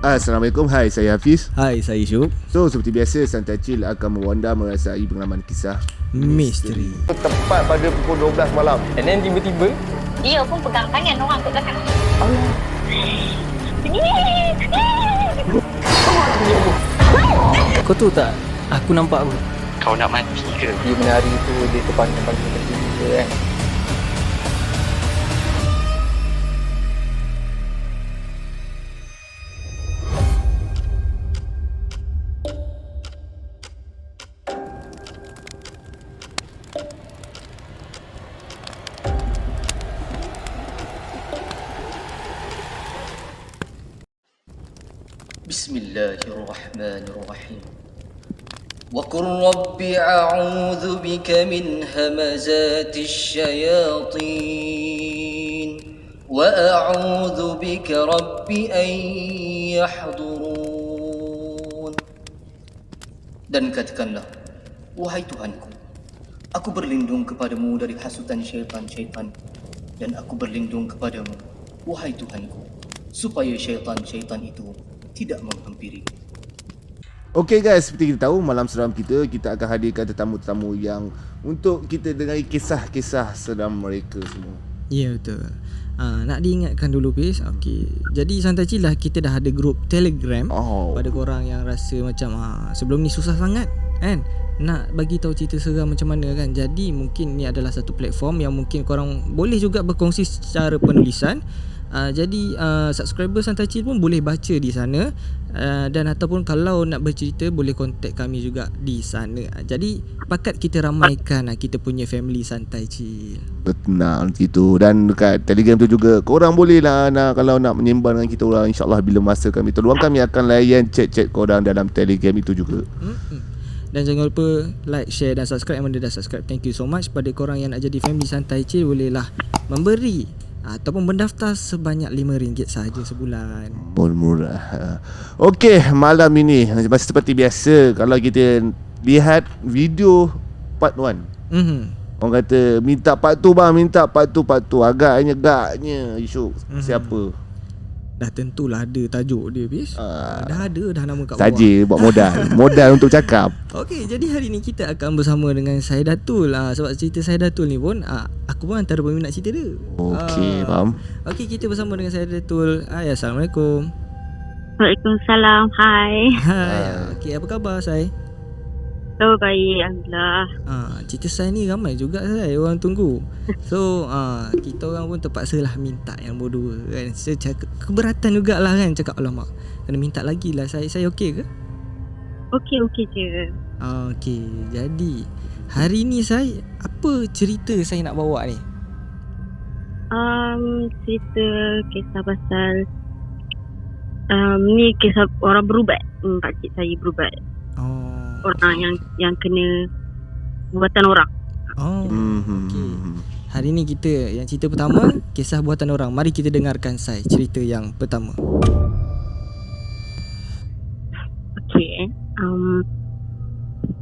Assalamualaikum, hai saya Hafiz. Hai, saya Syuk. So seperti biasa Santai Chill akan mewanda merasai pengalaman kisah Misteri. Tepat pada pukul 12 malam. And then tiba-tiba dia pun pegang tangan orang kat belakang. Kau tahu tak, aku nampak apa? kau nak mati ke? Dia menari tu di depan kita kan. Bismillahirrahmanirrahim. Wa qur rabbi a'udzu bika min hamazatis syayatin wa a'udzu bika rabbi an yahdurun. Dan katakanlah, wahai Tuhanku, aku berlindung kepadamu dari hasutan syaitan-syaitan, dan aku berlindung kepadamu, wahai Tuhanku, supaya syaitan-syaitan itu tidak menghampiri. Okay guys, seperti kita tahu, malam seram kita akan hadirkan tetamu-tetamu yang untuk kita dengari kisah-kisah seram mereka semua. Ya, betul. Nak diingatkan dulu, Pis. Okay. Jadi santai chill lah, kita dah ada grup Telegram. Pada korang yang rasa macam sebelum ni susah sangat kan, nak bagi tahu cerita seram macam mana kan. Jadi mungkin ni adalah satu platform yang mungkin korang boleh juga berkongsi secara penulisan. Jadi subscriber Santai Chill pun boleh baca di sana, dan ataupun kalau nak bercerita boleh contact kami juga di sana. Jadi pakat kita ramaikan kita punya family Santai Chill. Tenang gitu. Dan dekat Telegram tu juga korang boleh lah kalau nak menyembang dengan kita orang, InsyaAllah bila masa kami terluang, kami akan layan chat-chat korang dalam Telegram itu juga. Dan jangan lupa like, share dan subscribe. Yang dah subscribe, thank you so much. Pada korang yang nak jadi family Santai Chill, bolehlah memberi ataupun mendaftar sebanyak RM5 sahaja sebulan. Murah. Okey, malam ini masih seperti biasa, kalau kita lihat video part 1, orang kata minta part 2 bang, minta part 2. Agaknya isu siapa? Dah tentulah ada tajuk dia, Bis. Dah nama kat bawah. Saja buat modal untuk cakap. Okey, jadi hari ni kita akan bersama dengan saya Datul. Sebab cerita saya Datul ni pun aku pun antara peminat cerita dia. Okey, faham. Okey, kita bersama dengan saya Datul. Assalamualaikum. Waalaikumsalam. Hai. Okey, apa khabar saya? Oh, baik, alhamdulillah. Cerita saya ni ramai juga saya orang tunggu. So kita orang pun terpaksalah minta yang berdua kan. Keberatan jugalah kan, cakap alamak, kena minta lagi lah. Saya okey ke? Okey je. Okey, jadi hari ni saya apa cerita saya nak bawa ni? Cerita kisah pasal ni kisah orang berubat. Pakcik saya berubat. Orang yang kena buatan orang. Okey. Hari ni kita yang cerita pertama, kisah buatan orang. Mari kita dengarkan saya cerita yang pertama. Okey.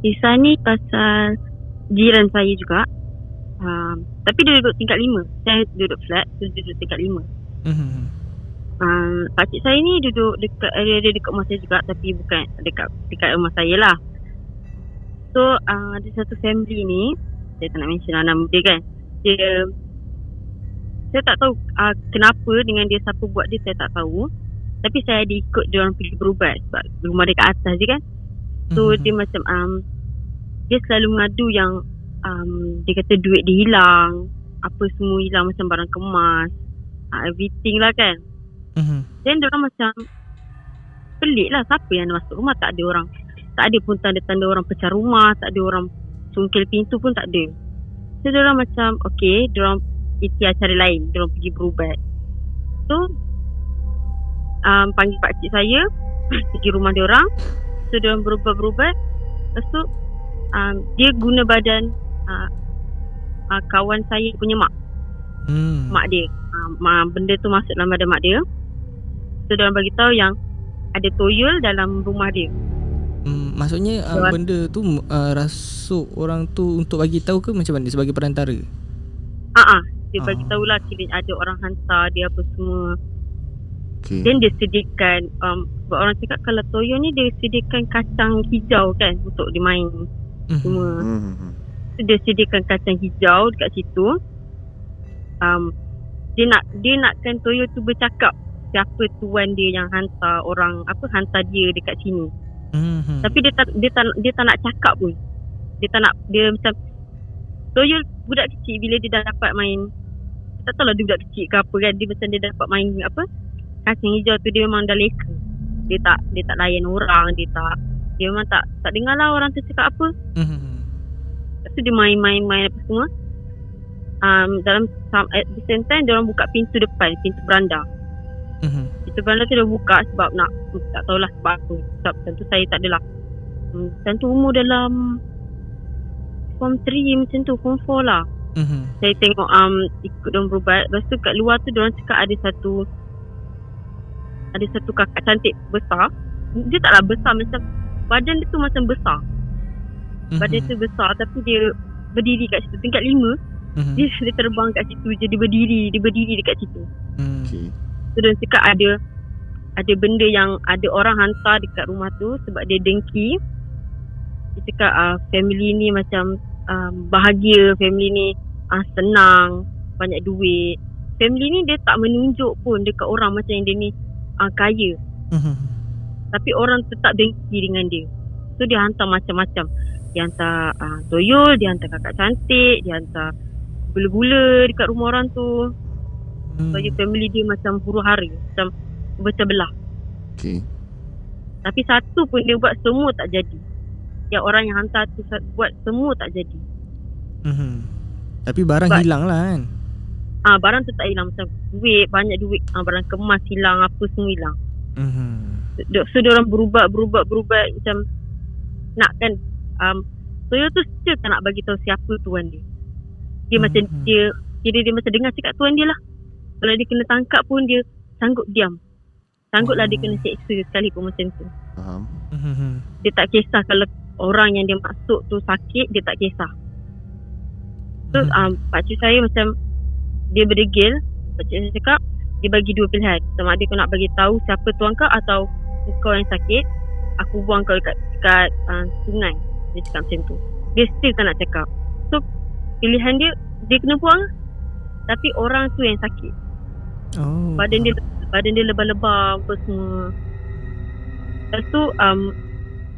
Kisah ni pasal jiran saya juga. Tapi dia duduk tingkat 5. Saya duduk flat, so dia duduk tingkat 5. Pakcik saya ni duduk dekat area dia, dekat rumah saya juga, tapi bukan dekat rumah saya lah. So ada satu family ni, saya tak nak mention nama dia kan. Saya tak tahu kenapa dengan dia, siapa buat dia saya tak tahu. Tapi saya ada ikut dia orang pergi berubat sebab rumah dia kat atas je kan. So dia macam dia selalu mengadu yang dia kata duit dia hilang, apa semua hilang, macam barang kemas, everything lah kan. Then dia orang macam pelik lah, siapa yang masuk rumah, tak ada orang. Tak ada pun tanda-tanda orang pecah rumah, tak ada orang sungkil pintu pun tak ada. So dia orang macam okey, dia orang ikhtiar cara lain, dia orang pergi berubat. So panggil pakcik saya pergi rumah dia orang. So dia orang berubat. Lepas tu dia guna badan kawan saya punya mak. Mak dia. Benda tu masuk dalam badan mak dia. So dia orang bagi tahu yang ada toyol dalam rumah dia. Maksudnya benda tu rasuk orang tu untuk bagi tahu ke macam mana, sebagai perantara? Dia bagi tahulah kira ada orang hantar dia apa semua. Okay. Then dia sediakan sebab orang cakap kalau toyo ni dia sediakan kacang hijau kan untuk dia main semua. So, dia sediakan kacang hijau dekat situ. Dia nakkan toyo tu bercakap siapa tuan dia yang hantar dia dekat sini. Tapi dia tak nak cakap pun. Dia macam toyo budak kecil bila dia dah dapat main, tak tahulah dia budak kecil ke apa kan, dia macam dia dapat main kacang hijau tu, dia memang dah leka. Dia tak layan orang, dia memang tak dengar lah orang tu cakap apa. Lepas tu dia main apa semua. Dalam at the same time dia orang buka pintu depan, pintu beranda. Pintu beranda tu dia buka sebab tak tahulah sebab apa. Sebab tentu saya tak adalah tentu umur dalam form 3 macam tu, form 4 lah. Saya tengok ikut diorang berubat. Lepas tu kat luar tu diorang cakap ada satu kakak cantik besar. Dia taklah besar, macam badan dia tu macam besar. Badan tu besar tapi dia berdiri kat situ tingkat 5. Dia terbang kat situ je, dia berdiri dekat situ. Okay. So dia cakap ada benda yang ada orang hantar dekat rumah tu sebab dia dengki. Dia cakap family ni macam bahagia, family ni senang, banyak duit. Family ni dia tak menunjuk pun dekat orang macam yang dia ni kaya. Tapi orang tetap dengki dengan dia. So dia hantar macam-macam. Dia hantar toyol, dia hantar kakak cantik, dia hantar gula-gula dekat rumah orang tu. Supaya family dia macam huru hara, macam pecah belah. Okay. Tapi satu pun dia buat, semua tak jadi. Yang orang yang hantar tu buat, semua tak jadi. Tapi barang hilang lah kan. Barang tu tak hilang, macam duit, banyak duit, barang kemas hilang, apa semua hilang. So diorang berubat macam nak kan Toyo tu still tak nak bagi tahu siapa tuan dia. Dia macam dia macam dengar cakap tuan dia lah. Kalau dia kena tangkap pun dia sanggup diam. Sangguplah dia kena seksa sekali pun macam tu. Faham. Dia tak kisah kalau orang yang dia maksud tu sakit, dia tak kisah. So pakcik saya macam dia berdegil. Pakcik saya cakap dia bagi dua pilihan. Sama ada kau nak bagi tahu siapa tuan kau atau kau yang sakit, aku buang kau dekat sungai. Dia cakap macam tu. Dia still tak nak cakap. So pilihan dia kena buang. Tapi orang tu yang sakit. Badan dia lebam-lebam apa semua. Lepas tu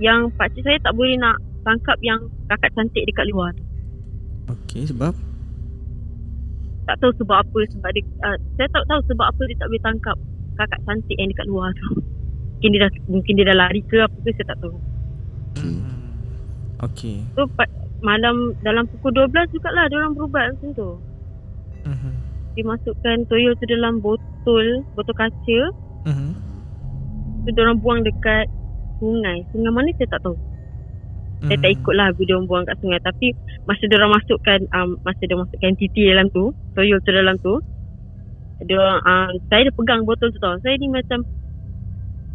yang pakcik saya tak boleh nak tangkap yang kakak cantik dekat luar tu. Okey, sebab? Tak tahu sebab apa. Sebab dia, saya tak tahu sebab apa dia tak boleh tangkap kakak cantik yang dekat luar tu. Mungkin dia dah lari ke apa ke, saya tak tahu. Okey. So malam dalam pukul 12 jugalah dia orang berubat macam tu. Dia masukkan toyo tu dalam botol kaca. So dia orang buang dekat sungai. Sungai mana saya tak tahu. Saya tak ikut lah bila dia buang kat sungai. Tapi masa dia orang masukkan titi dalam tu, toyo tu dalam tu, dia orang, saya dah pegang botol tu tau. Saya ni macam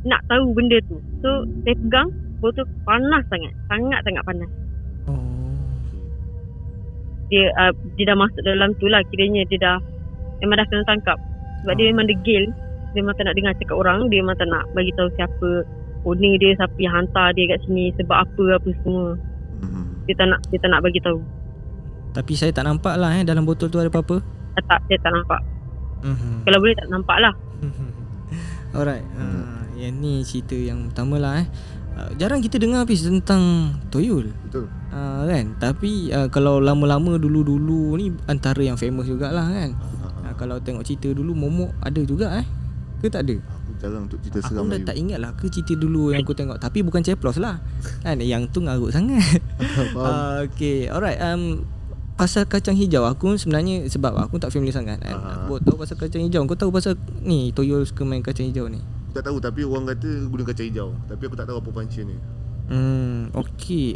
nak tahu benda tu. So saya pegang botol, panas sangat. Sangat-sangat panas. Dia dah masuk dalam tu lah. Kiranya dia dah memang dah kena tangkap. Sebab dia memang degil. Dia memang tak nak dengar cakap orang. Dia memang tak nak bagi tahu siapa owner dia, siapa yang hantar dia kat sini, sebab apa semua. Dia tak nak bagi tahu. Tapi saya tak nampak lah dalam botol tu ada apa-apa. Saya tak nampak. Kalau boleh tak nampak lah. Alright. Yang ni cerita yang pertama lah. Jarang kita dengar habis tentang toyol. Betul. Kan. Tapi kalau lama-lama dulu-dulu ni antara yang famous jugalah kan. Kalau tengok cerita dulu momok ada juga ke tak ada? Aku jarang untuk cerita seram. Aku dah tak ingat lah ke cerita dulu yang aku tengok. Tapi bukan ceplos lah kan. Yang tu ngarut sangat. Okay. Alright. Pasal kacang hijau aku sebenarnya sebab aku tak familiar sangat kan. Aku tahu pasal kacang hijau. Kau tahu pasal ni toyol suka main kacang hijau ni? Aku tak tahu, tapi orang kata guna kacang hijau. Tapi aku tak tahu apa punch ni. Okay.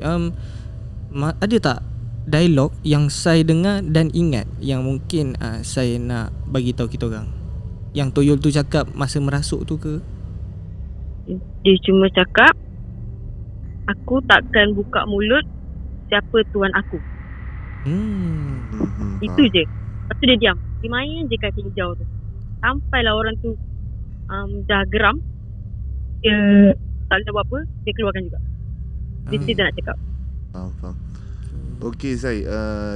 Ada tak dialog yang saya dengar dan ingat yang mungkin saya nak bagi tahu kita orang? Yang toyol tu cakap masa merasuk tu ke? Dia cuma cakap, aku takkan buka mulut siapa tuan aku. Itu je. Lepas tu dia diam. Dia main je kacang hijau tu. Sampailah orang tu dah geram, dia tak boleh buat apa, dia keluarkan juga. Dia tidak nak cakap. Faham. Okey Zai,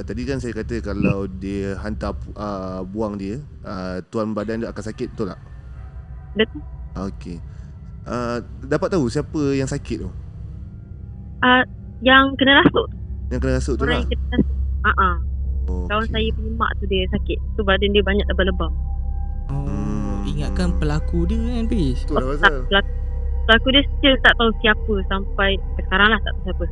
tadi kan saya kata kalau dia hantar buang dia, tuan badan dia akan sakit, betul tak? Betul. Okey. Dapat tahu siapa yang sakit tu? Yang kena rasuk tu. Yang kena rasuk tu Orang lah? yang kena rasuk. Kawan saya punya mak tu dia sakit. Tu badan dia banyak lebam-lebam. Ingatkan pelakon dia kan Pis. Betul lah pasal. Pelakon dia still tak tahu siapa sampai sekarang lah, tak tahu siapa.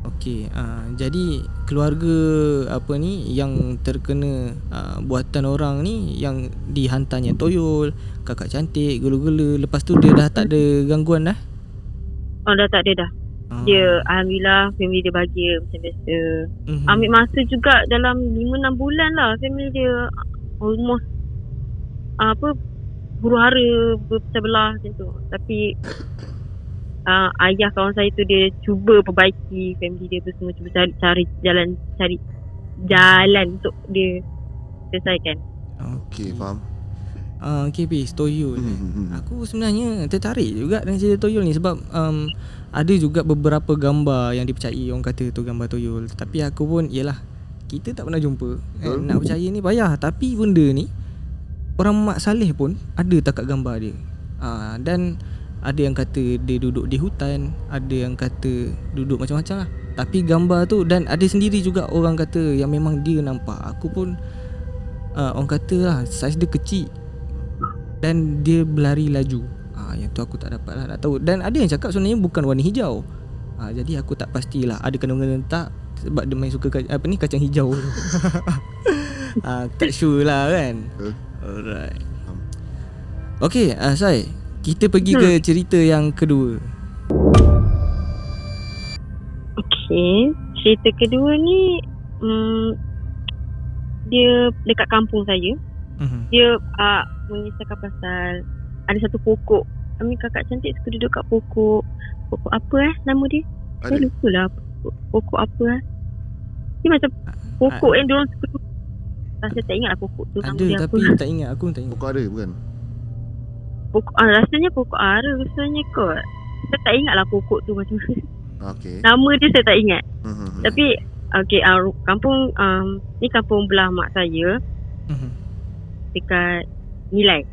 Okey, jadi keluarga apa ni yang terkena buatan orang ni, yang dihantarnya toyol, kakak cantik, gula-gula, lepas tu dia dah tak ada gangguan dah? Dah tak ada dah. Dia alhamdulillah family dia bahagia macam biasa. Ambil masa juga dalam 5-6 bulan lah family dia almost huru-hara, berpecah belah macam tu. Tapi ayah kawan saya tu dia cuba perbaiki family dia tu semua, cuba cari jalan untuk dia selesaikan. Okey, faham. Okey Pis, toyol aku sebenarnya tertarik juga dengan cerita toyol ni sebab ada juga beberapa gambar yang dipercayai orang kata tu gambar toyol. Tapi aku pun yelah, kita tak pernah jumpa kan? Nak percaya ni payah. Tapi benda ni orang Mak Saleh pun ada takat gambar dia. Dan ada yang kata dia duduk di hutan, ada yang kata duduk macam-macam lah. Tapi gambar tu, dan ada sendiri juga orang kata yang memang dia nampak. Aku pun orang kata lah saiz dia kecil dan dia berlari laju. Yang tu aku tak dapat lah nak tahu. Dan ada yang cakap sebenarnya bukan warna hijau. Jadi aku tak pastilah ada kena-kena tak, sebab dia main suka kacang hijau tu. Tak sure lah kan. Alright. Okay, Sai, kita pergi ke cerita yang kedua. Okay, cerita kedua ni dia dekat kampung saya. Dia mengisahkan pasal ada satu pokok. Kami kakak cantik suka duduk kat pokok. Pokok apa nama dia? Saya lupa lah. Pokok apa dia macam pokok yang diorang suka duduk. Saya tak ingat lah pokok tu. Ada tapi apa? Tak ingat. Aku tak ingat. Pokok ara bukan? Pokok rasanya pokok ara rasanya kot. Saya tak ingat lah pokok tu macam mana. Okay. Nama dia saya tak ingat. Tapi okay, kampung ni kampung belah mak saya. Dekat Nilai.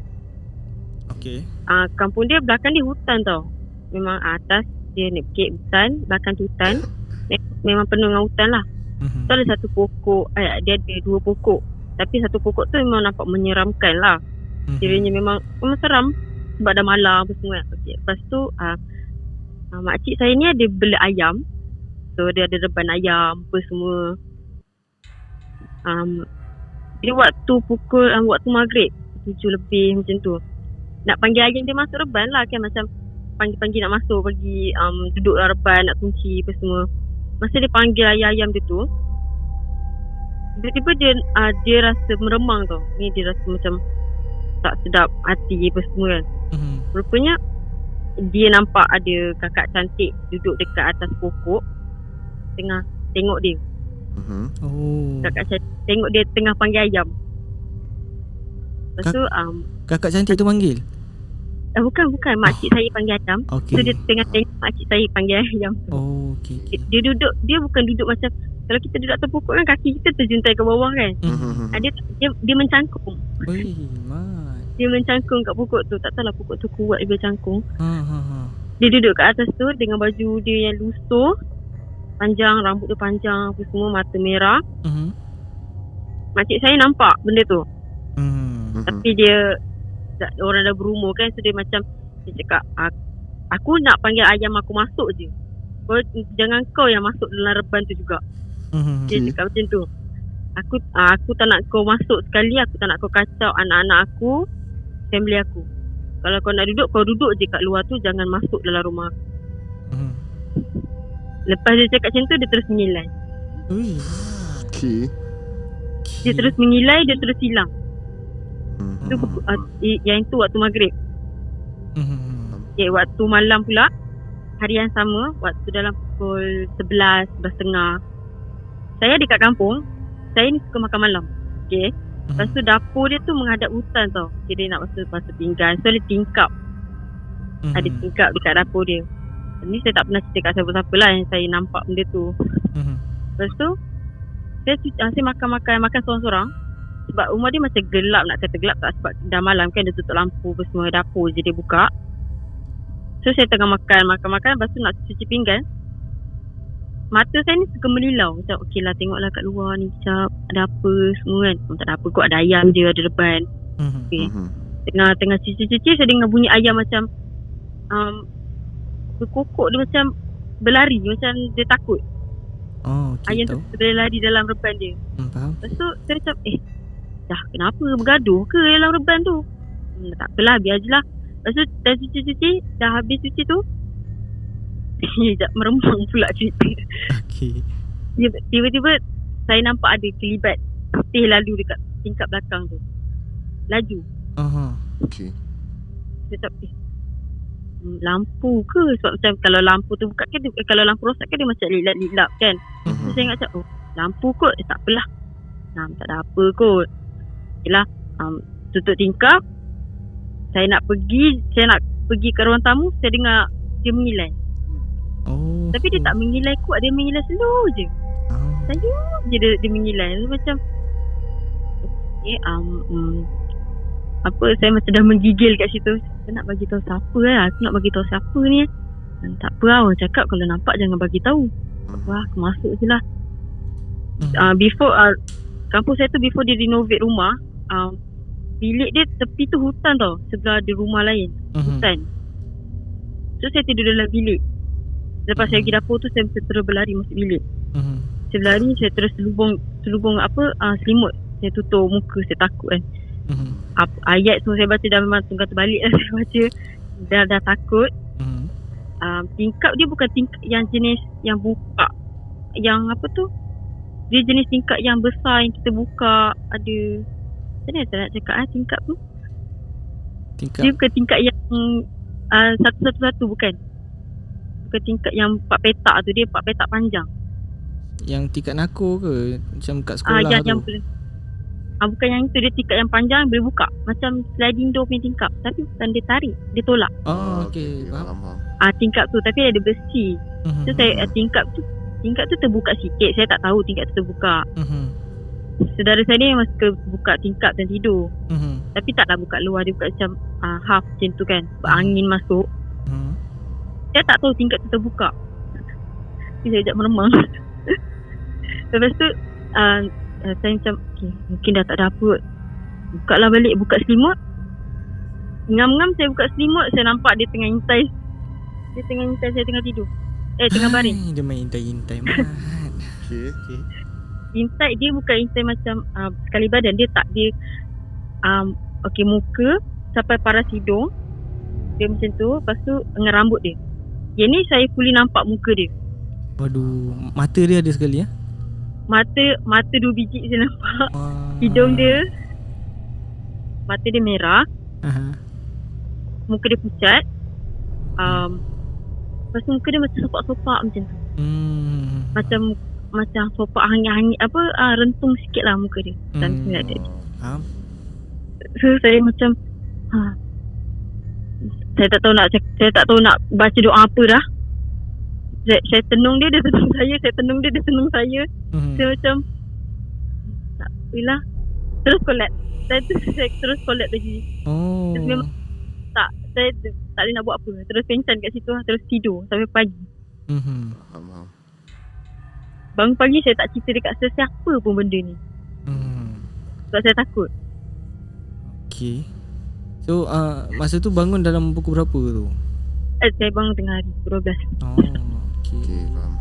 Okay. Kampung dia belakang dia hutan tau. Memang atas dia naik bukit hutan, belakang tu hutan. Memang penuh dengan hutan lah. Tu ada satu pokok, dia ada 2 pokok. Tapi satu pokok tu memang nampak menyeramkan lah. Kiranya memang seram sebab dah malam apa semua. Okay. Lepas tu makcik saya ni ada bela ayam. So dia ada reban ayam apa semua. Dia waktu waktu maghrib 7 lebih macam tu, nak panggil ayam dia masuk reban lah kan, macam panggil-panggil nak masuk, bagi duduk dalam reban, nak kunci apa semua. Masa dia panggil ayam dia tu, tiba-tiba dia rasa meremang tau. Ni dia rasa macam tak sedap hati apa semua kan. Rupanya dia nampak ada kakak cantik duduk dekat atas pokok, tengah tengok dia. Kakak cantik tengok dia tengah panggil ayam. Lepas tu kakak cantik tu panggil? Bukan makcik saya panggil ayam. So dia tengah tengok makcik saya panggil ayam tu. Okay. Dia duduk, dia bukan duduk macam kalau kita duduk atas pokok kan, kaki kita terjuntai ke bawah kan. Dia mencangkung. Dia mencangkung kat pokok tu. Tak tahulah pokok tu kuat dia cangkung. Dia duduk kat atas tu dengan baju dia yang lusuh, panjang, rambut dia panjang apa semua, mata merah. Makcik saya nampak benda tu. Tapi dia orang dah berumur kan, so dia macam dia cakap, aku nak panggil ayam aku masuk je. Jangan kau yang masuk dalam reban tu juga. Dia cakap macam tu. Aku tak nak kau masuk sekali. Aku tak nak kau kacau anak-anak aku, family aku. Kalau kau nak duduk, kau duduk je kat luar tu, jangan masuk dalam rumah aku. Lepas dia cakap macam tu, dia terus mengilai. Dia terus mengilai, dia terus hilang. Yang tu waktu maghrib. Waktu malam pula, hari yang sama, waktu dalam pukul 11, 11.30, saya dekat kampung. Saya ni suka makan malam. Okay. Lepas tu dapur dia tu menghadap hutan tau. Jadi dia nak masuk pinggan. So ada tingkap. Ada tingkap dekat dapur dia. Ni saya tak pernah cerita kat siapa-siapa lah yang saya nampak benda tu. Lepas tu saya makan seorang-seorang. Sebab rumah dia macam gelap, nak kata gelap tak, sebab dah malam kan, dia tutup lampu apa semua, dapur je dia buka. So saya tengah makan, lepas tu nak cuci pinggan. Mata saya ni suka melilau. Macam okey lah, tengoklah kat luar ni sekejap, ada apa semua kan. Tak ada apa kot, ada ayam je, ada reban. Okay. Tengah cuci-cuci, saya dengar bunyi ayam macam berkokok, dia macam berlari, macam dia takut. Ayam tu berlari dalam reban dia. Faham. Lepas tu saya macam dah kenapa, bergaduh ke dalam reban tu? Tak apalah, biar je lah. Lepas tu dah cuci-cuci, dah habis cuci tu, meremang pula cerita. Okay. Tiba-tiba saya nampak ada kelibat putih lalu dekat tingkap belakang tu. Laju. Okay. Saya tak lampu ke? Sebab macam kalau lampu tu buka kan, kalau lampu rosak kan dia macam lilap-lilap kan. So saya ingat macam lampu kot, tak apalah. Tak ada apa kot. Yelah, tutup tingkap. Saya nak pergi ke ruang tamu, saya dengar dia mengilai. Tapi dia tak mengilai kuat, dia mengilai slow je. Saya je dia mengilai. Macam apa, saya macam dah menggigil kat situ. Saya nak bagi tahu siapa lah. Aku nak bagi tahu siapa ni. Tak apa lah, orang cakap kalau nampak jangan bagi tahu. Wah, aku masuk je lah. Before kampus saya tu, before dia renovate rumah, bilik dia tepi tu hutan tau, sebelah ada rumah lain. Hutan. So saya tidur dalam bilik. Lepas saya pergi dapur tu, saya terus berlari masuk bilik. Saya berlari, saya terus selubung selimut. Saya tutup muka, saya takut kan. Ayat semua saya baca dah memang tunggal terbalik lah. Saya baca dah takut. Tingkap dia bukan tingkap yang jenis yang buka, yang apa tu, dia jenis tingkap yang besar yang kita buka. Ada, macam mana saya nak cakap tingkap tu, dia bukan tingkap yang satu-satu, bukan tingkap yang 4 petak tu. Dia 4 petak panjang. Yang tingkap nako ke? Macam kat sekolah tu? Bukan yang itu. Dia tingkap yang panjang boleh buka, macam sliding door punya tingkap. Tapi bukan dia tarik, dia tolak. Okay, faham. Tingkap tu tapi ada besi. So saya tingkap tu terbuka sikit. Saya tak tahu tingkap tu terbuka. Saudara saya ni memang suka buka tingkap dan tidur. Tapi taklah buka luar. Dia buka macam half macam tu kan, angin masuk. Saya tak tahu tingkap tu terbuka. Saya sekejap meremang. Lepas tu saya macam mungkin dah tak ada apa. Buka lah balik, buka selimut. Ngam-ngam saya buka selimut, saya nampak dia tengah intai. Dia tengah intai saya tengah tidur. Tengah baring. Dia main intai-intai mat. Okay. Intai dia bukan intai macam sekali badan. Dia tak, dia muka sampai paras hidung. Dia macam tu. Lepas tu dengan rambut dia. Yang ni saya fully nampak muka dia. Waduh, mata dia ada sekali ya? Mata 2 biji saya nampak. Hidung dia, mata dia merah. Muka dia pucat. Lepas tu muka dia macam sopak-sopak macam tu. Macam sopak hangit-hangit rentung sikit lah muka dia. Something like that. So saya macam saya tak tahu nak baca doa apa dah. Saya tenung dia tenung saya. Saya tenung dia tenung saya. Saya macam tak apalah. Terus collapse. Saya terus collapse lagi. Terus memang saya tak boleh nak buat apa. Terus pencan kat situ. Terus tidur sampai pagi. Bangun pagi saya tak cerita dekat sesiapa pun benda ni. Sebab saya takut. Okay. So masa tu bangun dalam pukul berapa tu? Saya bangun tengah hari pukul 12. Okay, faham.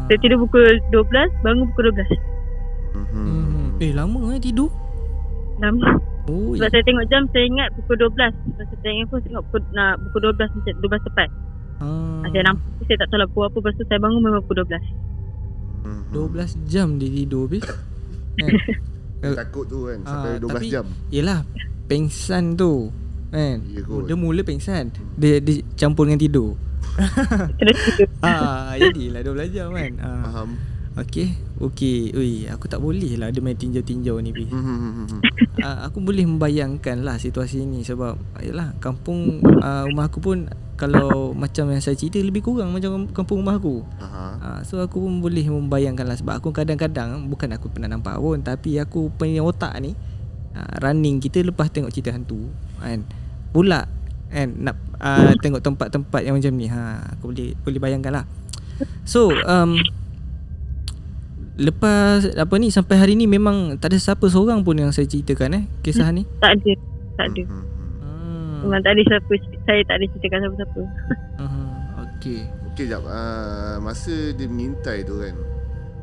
Saya tidur pukul 12, bangun pukul 12. Lama tidur? Lama. Sebab saya tengok jam, saya ingat pukul 12. Sebab saya tengok pun tengok pukul 12 macam 12 tepat. Saya nampak, saya tak tahu lah pukul apa. Lepas tu saya bangun memang pukul 12. 12 jam dia tidur habis. Takut tu kan, sampai 12 jam. Yelah, pengsan tu kan. Dia mula pengsan, dia campur dengan tidur. Terus tidur. Jadilah 12 jam kan. Faham. Okey. Ui, aku tak boleh lah dia main tinjau-tinjau ni, Pi. Aku boleh membayangkan lah situasi ni sebab yalah kampung rumah aku pun kalau macam yang saya cerita lebih kurang macam kampung rumah aku. So aku pun boleh membayangkan lah sebab aku kadang-kadang bukan aku pernah nampak pun tapi aku punya otak ni running kita lepas tengok cerita hantu kan. Pula kan nak tengok tempat-tempat yang macam ni. Aku boleh bayangkan lah. So lepas apa ni sampai hari ni memang tak ada siapa seorang pun yang saya ceritakan kisah ni. Tak ada. Memang tak ada siapa. Saya tak ada ceritakan siapa-siapa. Okey jap. Masa dia mengintai tu kan,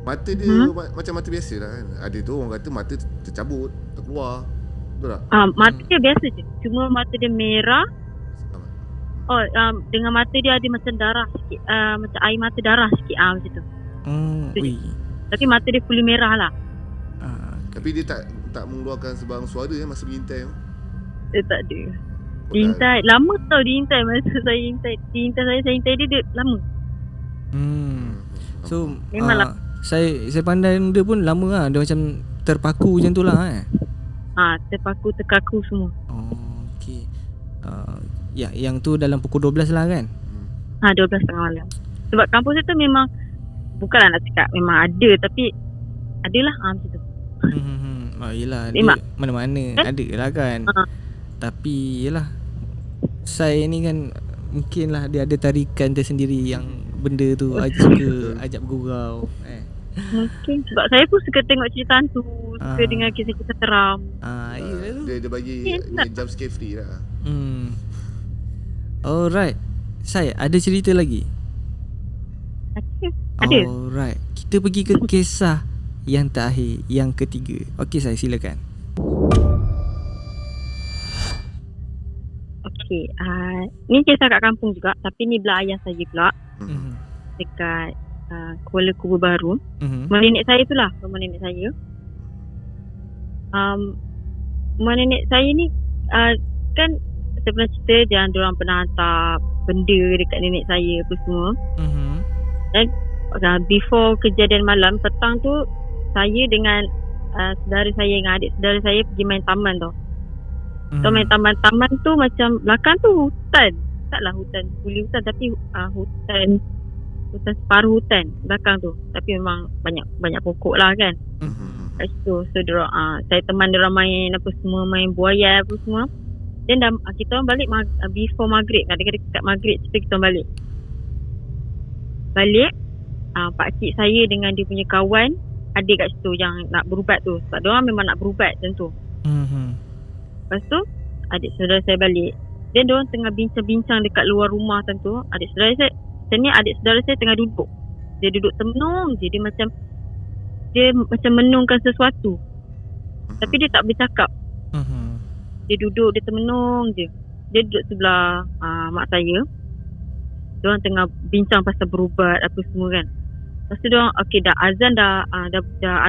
mata dia macam mata biasa lah kan. Ada tu orang kata mata tercabut, terkeluar. Betul tak? Mata dia biasa je. Cuma mata dia merah. Dengan mata dia ada macam darah sikit, macam air mata darah sikit macam tu. Tapi mata dia fully merah lah. Tapi dia tak mengeluarkan sebarang suara masa mengintai tu. Tak ada. Diintai lama tau diintai. Masa saya intai saya intai dia lama. So memang saya pandang dia pun lama lah. Dia macam terpaku macam tu lah terpaku terkaku semua. Okey. Yang tu dalam pukul 12 lah kan? 12 tengah malam. Sebab kampus tu memang bukanlah nak cakap memang ada tapi adalah macam tu. Yelah dia mana-mana ada lah kan. Tapi yelah saya ni kan mungkinlah dia ada tarikan tersendiri yang benda tu suka ajak bergurau. Mungkin sebab saya pun suka tengok cerita hantu, suka dengar kisah-kisah seram. Dia bagi jump scare free lah. Alright. Saya ada cerita lagi. Ada. Alright. Kita pergi ke kisah yang terakhir, yang ketiga. Okey, saya silakan. Okey, ni kisah kat kampung juga tapi ni belah ayah saya pula. Dekat Kuala Kubur Baru. Rumah nenek saya tu lah, rumah nenek saya. Rumah nenek saya ni kan saya pernah cerita diorang pernah hantar benda dekat nenek saya apa semua. Dan before kejadian malam petang tu saya dengan saudara saya dengan adik saudara saya pergi main taman tau. So main taman tu macam belakang tu hutan. Taklah hutan puli hutan tapi hutan separuh hutan belakang tu. Tapi memang banyak pokok lah kan. Lepas tu so saya teman diorang main apa semua, main buaya apa semua. Then kita orang balik before maghrib. Kadang-kadang dekat maghrib kita orang balik. Pakcik saya dengan dia punya kawan ada kat situ yang nak berubat tu. Sebab diorang memang nak berubat tentu. Lepas tu adik saudara saya balik. Dan diorang tengah bincang-bincang dekat luar rumah tentu. Adik saudara saya tengah duduk. Dia duduk termenung je. Dia macam menungkan sesuatu. Tapi dia tak bercakap. Dia duduk, dia termenung je. Dia duduk sebelah mak saya. Diorang tengah bincang pasal berubat apa semua kan. Lepas tu diorang dah azan dah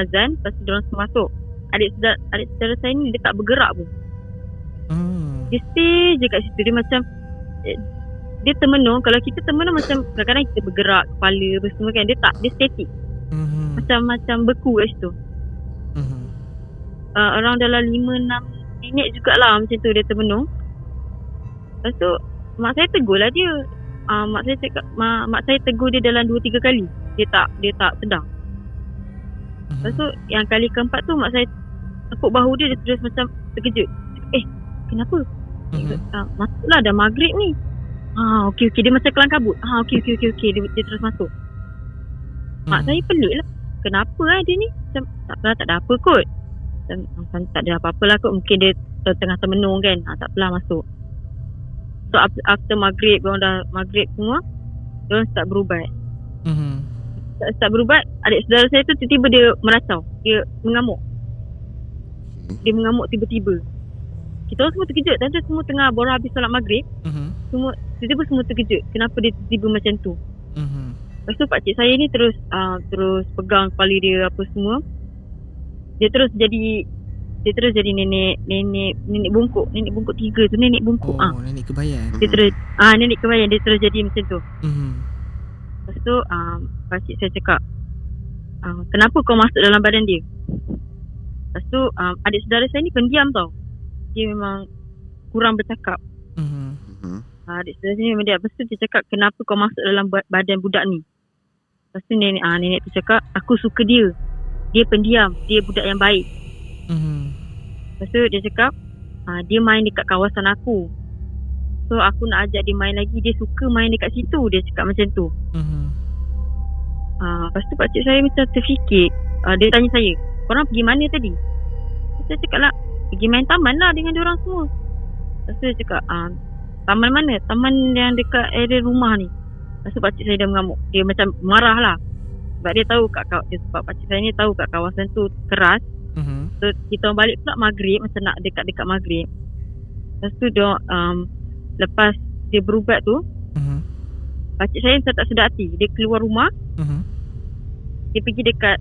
azan. Lepas tu diorang masuk. Adik saudara saya ni dia tak bergerak pun. Dia stay je kat situ. Dia macam dia termenung. Kalau kita termenung macam kadang-kadang kita bergerak kepala apa semua kan. Dia tak, dia static. Macam beku kat situ. Around dalam 5-6 minit jugalah macam tu dia termenung. Lepas tu mak saya tegur lah dia. Mak saya tegur dia dalam 2-3 kali. Dia tak sedar. Lepas tu yang kali keempat tu mak saya tepuk bahu dia terus macam terkejut. Kenapa? Masuklah dah maghrib ni. Okey dia macam kelang kabut. Okey dia terus masuk. Mak saya pelik lah. Kenapa dia ni? Macam tak ada apa kot. Tak ada apa-apa lah kot. Mungkin dia tengah termenung kan. Tak apalah masuk. So after maghrib, diorang dah maghrib semua, diorang start berubat. Start berubat, adik saudara saya tu tiba-tiba dia meracau. Dia mengamuk. Dia mengamuk tiba-tiba. Kita orang semua terkejut. Tadi semua tengah baru habis solat maghrib. Tiba-tiba semua terkejut. Kenapa dia tiba-tiba macam tu? Lepas tu pakcik saya ni terus pegang kepala dia apa semua. Dia terus jadi nenek bungkuk 3 tu, nenek bungkuk. Nenek kebayan. Dia terus nenek kebayan dia terus jadi macam tu. Lepas tu pakcik saya cakap, kenapa kau masuk dalam badan dia? Lepas tu adik saudara saya ni pendiam tau. Dia memang kurang bercakap. Adik saudara saya memang dia. Lepas tu dia cakap, kenapa kau masuk dalam badan budak ni? Lepas tu nenek tu cakap, aku suka dia. Dia pendiam, dia budak yang baik. Lepas tu dia cakap, dia main dekat kawasan aku. So aku nak ajak dia main lagi. Dia suka main dekat situ. Dia cakap macam tu. Lepas tu pakcik saya macam terfikir. Dia tanya saya, korang pergi mana tadi? Saya cakap lah, pergi main taman lah dengan diorang semua. Lepas tu dia cakap, taman mana? Taman yang dekat area rumah ni. Lepas tu pakcik saya dah mengamuk. Dia macam marah lah. Sebab dia tahu sebab pakcik saya ni tahu kat kawasan tu keras. So kita balik pula maghrib, macam nak dekat-dekat maghrib. Lepas tu dia lepas dia berubat tu, pakcik saya macam tak sedar hati. Dia keluar rumah. Dia pergi dekat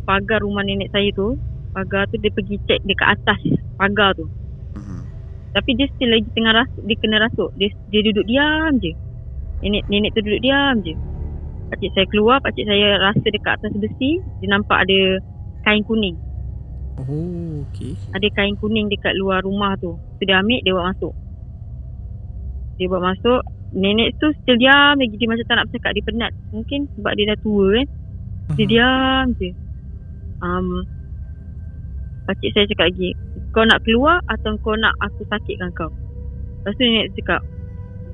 pagar rumah nenek saya tu. Pagar tu dia pergi cek dekat atas pagar tu. Tapi dia still lagi tengah rasuk. Dia kena rasuk. Dia duduk diam je. Nenek tu duduk diam je. Pakcik saya keluar. Pakcik saya rasa dekat atas besi. Dia nampak ada kain kuning. Oh, okey. Ada kain kuning dekat luar rumah tu. So dia ambil, dia bawa masuk. Dia bawa masuk. Nenek tu still diam lagi. Dia macam tak nak bercakap. Dia penat. Mungkin sebab dia dah tua kan. Dia diam je. Pakcik saya cakap lagi, kau nak keluar atau kau nak aku sakitkan kau? Lepas tu nenek cakap,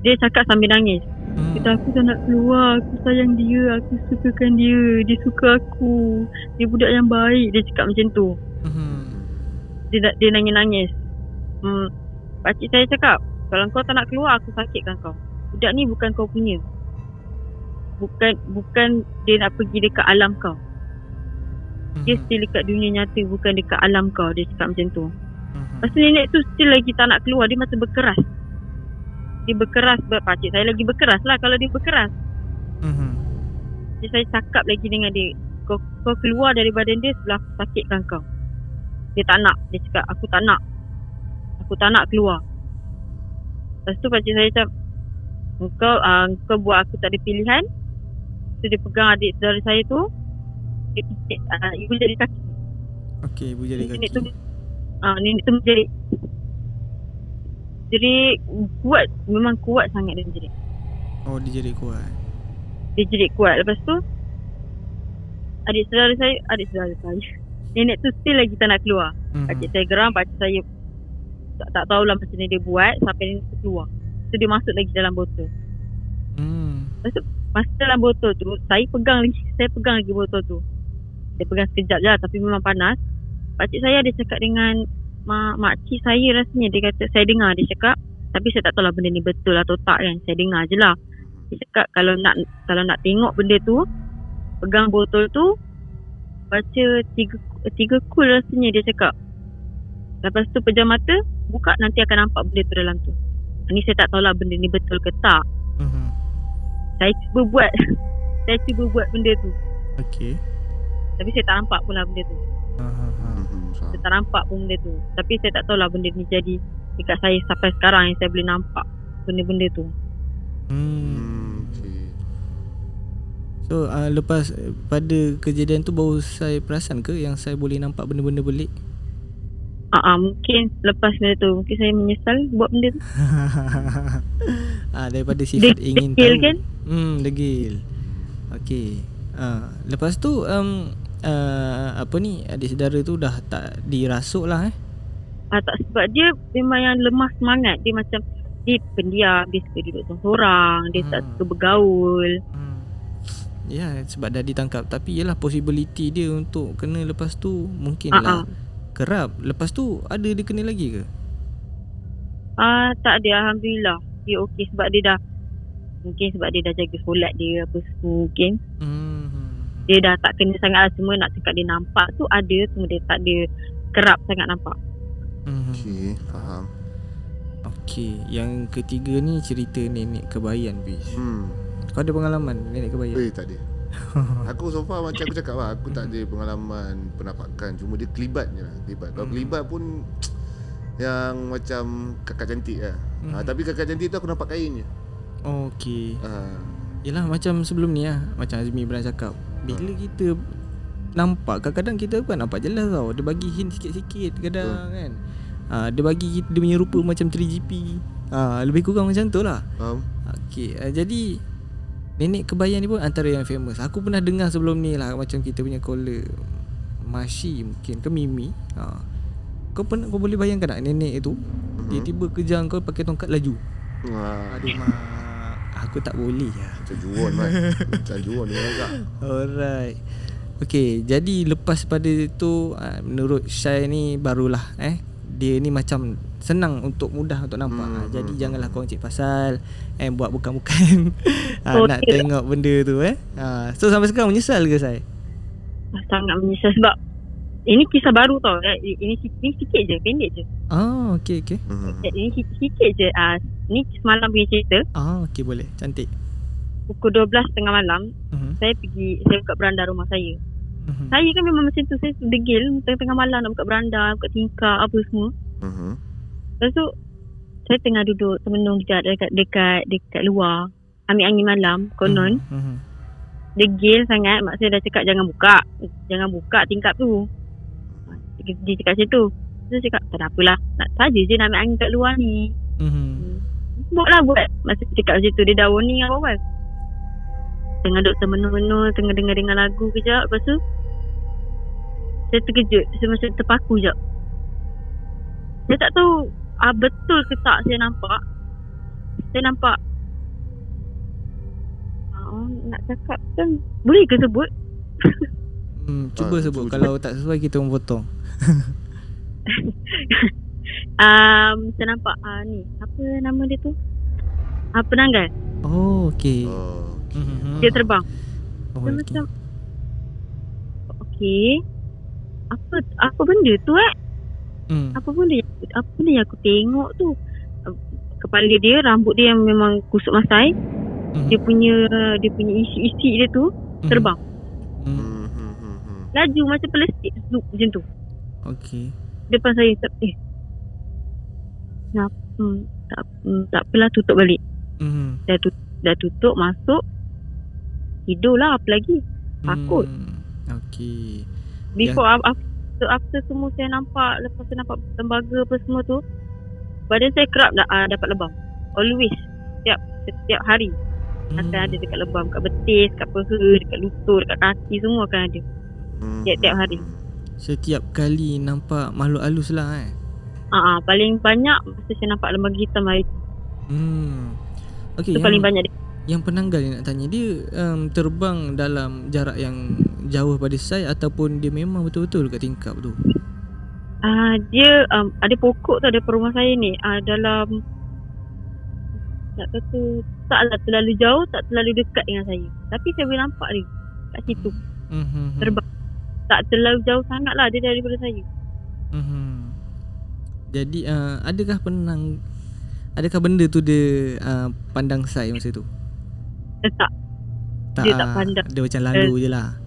dia cakap sambil nangis. Kata, aku tak nak keluar. Aku sayang dia. Aku sukakan dia. Dia suka aku. Dia budak yang baik. Dia cakap macam tu. Dia nangis-nangis. Pakcik saya cakap, kalau kau tak nak keluar, aku sakitkan kau. Budak ni bukan kau punya. Bukan dia nak pergi dekat alam kau. Dia still dekat dunia nyata, bukan dekat alam kau. Dia cakap macam tu. Lepas tu nenek tu still lagi tak nak keluar. Dia macam berkeras. Dia berkeras. Pakcik saya lagi berkeras lah kalau dia berkeras. Jadi saya cakap lagi dengan dia, Kau keluar dari badan dia sebelum aku sakitkan kau. Dia tak nak. Dia cakap, aku tak nak. Aku tak nak keluar. Lepas tu pakcik saya cakap, Kau buat aku tak ada pilihan. So dia pegang adik saudara saya tu. Dia pijak ibu jari kaki. Okey, ibu jari kaki. Nenek tu menjerit. Jerit kuat. Memang kuat sangat dia jerit. Oh, dia jerit kuat. Dia jerit kuat. Lepas tu adik saudara saya nenek tu still lagi tak nak keluar. Pakcik saya geram. Pakcik saya tak tahulah macam mana dia buat sampai nenek tu keluar. So dia masuk lagi dalam botol. Lepas tu masuk dalam botol tu, saya pegang lagi botol tu. Saya pegang sekejap je tapi memang panas. Pakcik saya ada cakap dengan makcik saya rasanya. Dia kata, saya dengar dia cakap, tapi saya tak tahu lah benda ni betul atau tak kan. Saya dengar je lah. Dia cakap kalau nak tengok benda tu, pegang botol tu, baca tiga kul rasanya dia cakap. Lepas tu pejam mata, buka, nanti akan nampak benda tu dalam tu. Ni saya tak tahu lah benda ni betul ke tak. Saya cuba buat benda tu. Okey. Tapi saya tak nampak pun lah benda tu. Saya tak nampak pun benda tu. Tapi saya tak tahu lah benda ni jadi dekat saya sampai sekarang yang saya boleh nampak benda-benda tu. Okay. So lepas pada kejadian tu baru saya perasan ke yang saya boleh nampak benda-benda pelik? Mungkin lepas benda tu mungkin saya menyesal buat benda tu. Daripada sifat ingin degil tahu kan? Degil. Okey. Lepas tu apa ni, adik saudara tu dah tak dirasuk lah tak, sebab dia memang yang lemah semangat. Dia macam dia pendiam. Dia suka duduk seorang. Dia tak suka bergaul. Ya, sebab dah ditangkap. Tapi yelah, possibility dia untuk kena lepas tu mungkin lah kerap. Lepas tu ada dia kena lagi ke? Tak ada, Alhamdulillah. Dia okey sebab dia dah, mungkin sebab dia dah jaga solat dia apa semua mungkin. Dia dah tak kena sangat lah. Semua nak cakap dia nampak tu ada, cuma dia tak ada kerap sangat nampak. Okey, faham. Okey, yang ketiga ni cerita nenek kebayan, Bis. Kau ada pengalaman nenek kebayan? Tak ada. Aku so far macam aku cakap lah, aku tak ada pengalaman penampakan. Cuma dia kelibat je lah. Kalau kelibat pun yang macam kakak cantik lah. Tapi kakak cantik tu aku nampak kain je. Okey. Yelah macam sebelum ni lah, macam Azmi pernah cakap, bila kita nampak kadang-kadang kita bukan nampak jelas tau. Dia bagi hint sikit-sikit kadang kan. Dia bagi dia punya rupa macam 3GP. Lebih kurang macam tu lah. Okey, jadi Nenek Kebayan ni pun antara yang famous. Aku pernah dengar sebelum ni lah, macam kita punya caller Mashi mungkin ke Mimi. Kau boleh bayangkan tak nenek itu dia tiba kejar kau pakai tongkat laju. Aduh mak, aku tak boleh lah. Macam juon kan. Macam juon dia agak. Alright. Okay, jadi lepas pada itu menurut Syai ni barulah dia ni macam senang untuk mudah untuk nampak. Jadi janganlah korang cik pasal buat bukan-bukan nak tengok benda tu So sampai sekarang menyesal ke Syai? Sangat menyesal sebab ini kisah baru tau. Ini sikit je, pendek je. Okay. Ini sikit je. Ni semalam punya cerita. Okay, boleh. Cantik. Pukul 12.30 malam, saya buka beranda rumah saya. Saya kan memang macam tu, saya degil tengah-tengah malam nak buka beranda, buka tingkap apa semua. Lepas tu saya tengah duduk termenung dekat luar, ambil angin malam konon. Degil sangat, mak saya dah cakap jangan buka tingkap tu. Dia cakap macam tu. Saya cakap tak ada apalah, nak saja je nak ambil angin kat luar ni. Buat. Masa cakap macam tu, dia dah warning awal. Tengah duduk termenung-menung, tengah dengar lagu kejap. Lepas tu saya terkejut, saya macam terpaku sekejap. Saya tak tahu betul ke tak saya nampak. Saya nampak nak cakap kan, boleh ke sebut? Cuba sebut. Kalau tak sesuai kita memotong. Saya nampak ni, apa nama dia tu? Penanggal. Okay. Dia terbang. Okay. Macam okay, apa benda tu Apa benda yang aku tengok tu? Kepala dia, rambut dia yang memang kusut masai. Dia punya isi dia tu terbang. Laju macam plastik macam tu. Okay. Depan saya. Tak apalah, tutup balik. Dah tutup, masuk. Tidur lah, apa lagi? Takut. Okay. Before after semua saya nampak, lepas saya nampak tembaga apa semua tu, badan saya kerap dapat lebam. Always. Setiap hari akan ada dekat lebam, kat betis, kat peha, dekat lutut, dekat kaki, semua akan ada. Tiap hari. Setiap kali nampak makhluk halus lah paling banyak masa saya nampak lembaga hitam hari tu. Okay, itu paling banyak dia. Yang penanggal ni nak tanya, dia terbang dalam jarak yang jauh pada saya ataupun dia memang betul-betul kat tingkap tu? Dia ada pokok tu, ada rumah saya ni, dalam tak kata, taklah terlalu jauh, tak terlalu dekat dengan saya, tapi saya boleh nampak dia kat situ. Terbang tak terlalu jauh sangat lah dia daripada saya. Jadi adakah benda tu dia pandang saya masa tu? Tak. Dia tak pandang. Dia macam lalu je lah.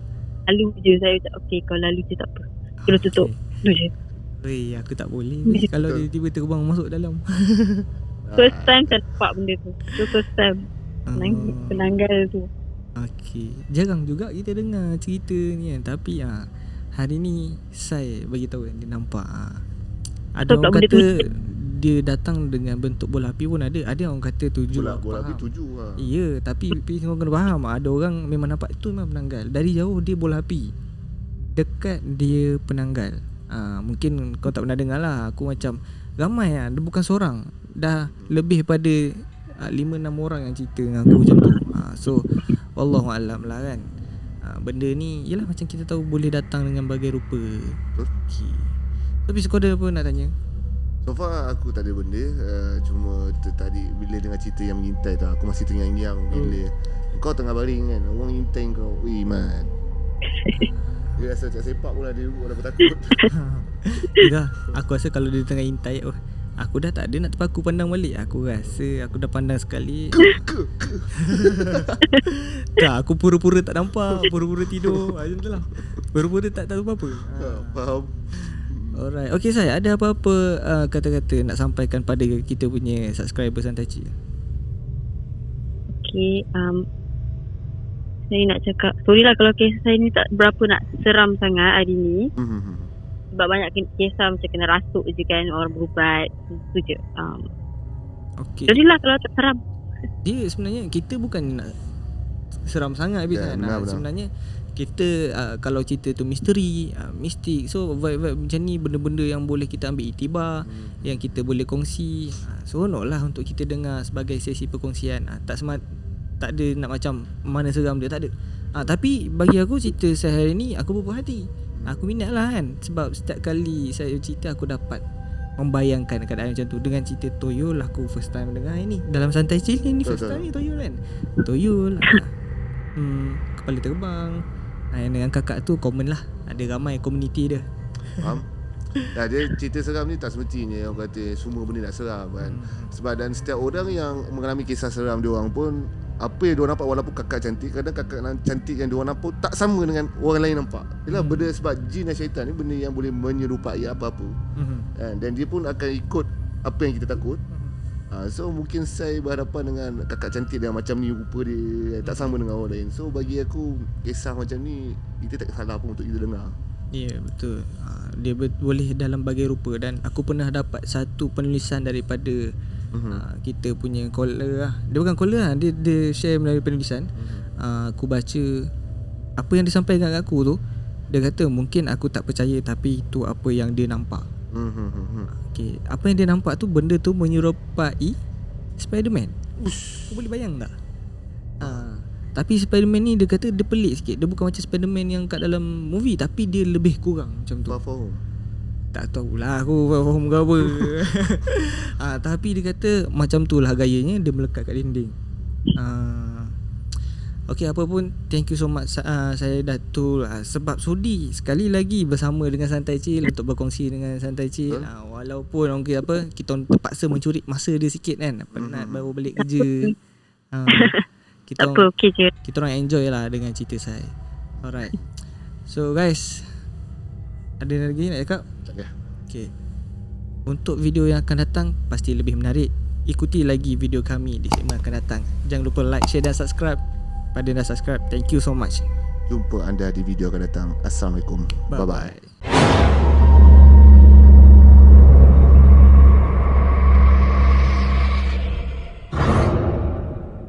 Lalu je. Saya cakap okay, kalau lalu je tak apa, kita tutup. Itu je. Aku tak boleh kalau dia tiba terbang masuk dalam. First time saya nampak benda tu. Itu first time penanggal tu. Okay. Jarang juga kita dengar cerita ni kan. Tapi hari ni saya bagi tahu dia nampak. Ada orang kata dia datang dengan bentuk bola api pun ada. Ada orang kata tujuh. Bola api tujuh lah. Ya, tapi semua kena faham. Ada orang memang nampak tu memang penanggal. Dari jauh dia bola api, dekat dia penanggal. Mungkin kau tak pernah dengar lah. Aku macam ramai dia bukan seorang. Dah lebih pada 5-6 orang yang cerita dengan aku macam tu. So wallahualam lah kan. Benda ni yalah macam kita tahu boleh datang dengan berbagai rupa. Okay. Tapi kau ada apa nak tanya? So far aku tak ada benda. Cuma tadi bila dengar cerita yang mengintai tu, aku masih terngiang-ngiang bila kau tengah baring kan, orang intai kau. Ui man. Dia rasa macam sepak pula dia dah bertakut. Enggak, aku rasa kalau dia tengah intai, aku dah tak ada nak terpaku pandang balik. Aku rasa aku dah pandang sekali. Tak, aku pura-pura tak nampak, pura-pura tidur. Macam tu lah. Pura-pura tak tahu apa-apa. Faham. Alright. Okay, saya ada apa-apa kata-kata nak sampaikan pada kita punya subscriber Santai Cik? Okay, saya nak cakap, sorry lah kalau kisah saya ni tak berapa nak seram sangat hari ni. Sebab banyak kisah macam kena rasuk je kan, orang berubat, tu je. Okey. Sorry lah kalau tak seram. Dia sebenarnya kita bukan nak seram sangat sebenarnya kita kalau cerita tu misteri, mistik. So vibe-vibe macam ni, benda-benda yang boleh kita ambil iktibar, yang kita boleh kongsi. Seronok lah untuk kita dengar sebagai sesi perkongsian. Tak ada nak macam mana seram dia, tak ada. Tapi bagi aku cerita saya hari ni aku berpuas hati. Aku minat lah kan, sebab setiap kali saya cerita aku dapat membayangkan keadaan macam tu. Dengan cerita Toyol, aku first time dengar ini dalam Santai Chill ni first time ni Toyol kan. Toyol kepala terbang. Dengan kakak tu common lah, ada ramai komuniti dia. Faham? Dia cerita seram ni tak semestinya orang kata semua benda nak seram kan. Sebab dan setiap orang yang mengalami kisah seram dia orang pun, apa yang diorang nampak walaupun kakak cantik, kadang kakak cantik yang diorang nampak tak sama dengan orang lain nampak. Ialah benda sebab jin dan syaitan ni benda yang boleh menyerupai apa-apa. Dan dia pun akan ikut apa yang kita takut. So mungkin saya berhadapan dengan kakak cantik yang macam ni, rupa dia tak sama dengan orang lain. So bagi aku kisah macam ni kita tak salah pun untuk kita dengar. Ya, betul. Dia boleh dalam bagai rupa. Dan aku pernah dapat satu penulisan daripada kita punya caller lah. Dia bukan caller lah, dia share melalui penulisan. Aku baca apa yang disampaikan kat aku tu. Dia kata mungkin aku tak percaya, tapi itu apa yang dia nampak. Okay. Apa yang dia nampak tu, benda tu menyerupai Spiderman. Kau boleh bayang tak? Tapi Spiderman ni dia kata dia pelik sikit. Dia bukan macam Spiderman yang kat dalam movie, tapi dia lebih kurang macam tu. Faham? Tak tahulah aku faham ke apa. Tapi dia kata macam tu lah gayanya, dia melekat kat dinding. Okay, apa pun, thank you so much saya Datul, sebab sudi sekali lagi bersama dengan Santai Chill, untuk berkongsi dengan Santai Chill. Walaupun okay, apa, kita terpaksa mencuri masa dia sikit kan, penat baru balik kerja. Kita tak apa, okay je. Kita orang enjoy lah dengan cerita saya. Alright. So guys, ada lagi nak cakap? Okay. Untuk video yang akan datang pasti lebih menarik. Ikuti lagi video kami di segmen akan datang. Jangan lupa like, share dan subscribe. Pada dah subscribe, thank you so much. Jumpa anda di video akan datang. Assalamualaikum. Bye-bye.